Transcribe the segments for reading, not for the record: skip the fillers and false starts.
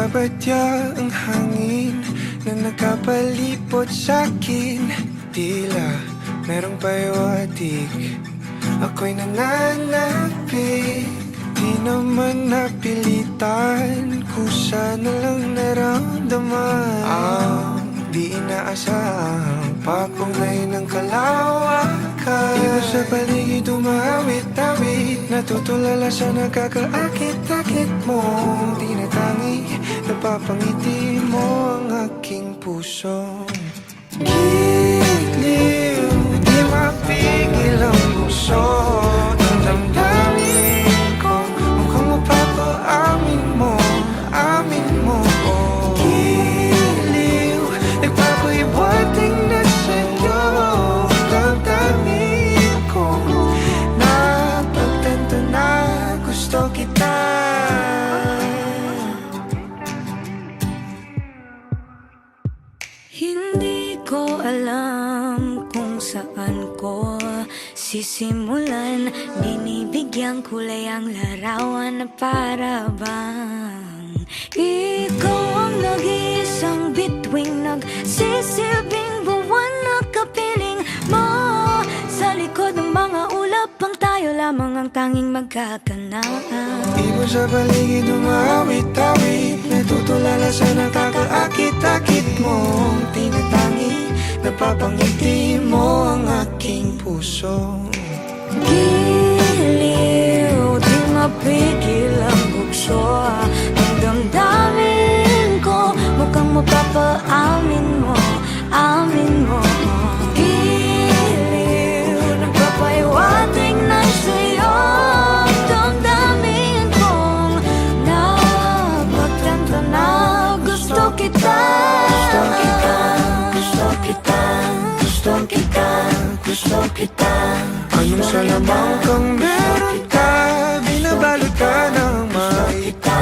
Nagbabadya ang hangin na nakapalipot sa'kin. Tila merong pahiwatig, ako'y nananapik. Di naman napilitan, kusa na lang naramdaman ang di inaasahang papunay ng kalawakan. Iba sa paligid umawit-awit, natutulala sa nakakaakit-akit mo. Tinatangi, napapangiti mo ang aking puso. Giliw, di mapigil ang puso. Ang damdamin ko, mukhang mapapaamin mo, amin mo. Giliw, nagpapahiwating na sa'yo. Ang damdamin ko, napagtanto na gusto kita. Hindi ko alam kung saan ko sisimulan. Binibigyang kulay ang larawan na para bang ikaw ang nag-iisang bituing, nagsisilbing buwan na kapiling mo. Sa likod ng mga ulap, ang tayo lamang ang tanging magkakanaan. Ibon sa paligid umawit-awit, natutulala sa nakakaakit-akit mo. Tinatangi, napapangiti mo ang aking puso. Giliw, di mapigil ang bugso. Ang damdamin ko, mukhang mapapaamin mo, amin mo. Giliw, nagpapahiwatig na sa'yo. Ang damdamin kong napagtanto na gusto kita. Gusto kita, gusto kita, gusto kita, gusto kita. Anong salamang kang meron ka, binabalot ka ng maita.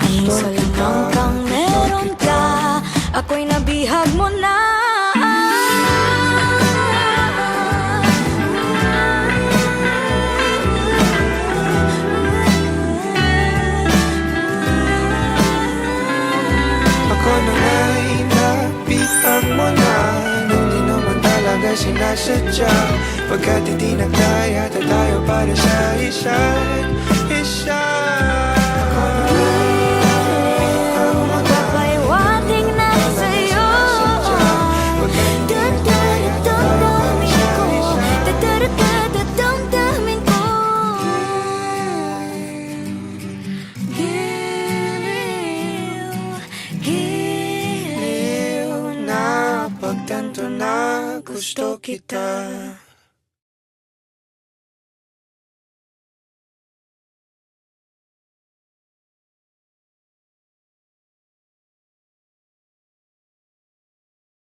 Anong salamang kang meron ka, ako'y nabihag mo na. Ako na nga'y napihag mo na, nang di naman talaga sinasadya. Pagkat hindi nagdaya tayo para sa isa't isa. Ako na nga'y Papahiwatig na sa'yo. Dadamdamin ko, dadamdamin ko. Giliw, giliw, napagtanto na gusto kita.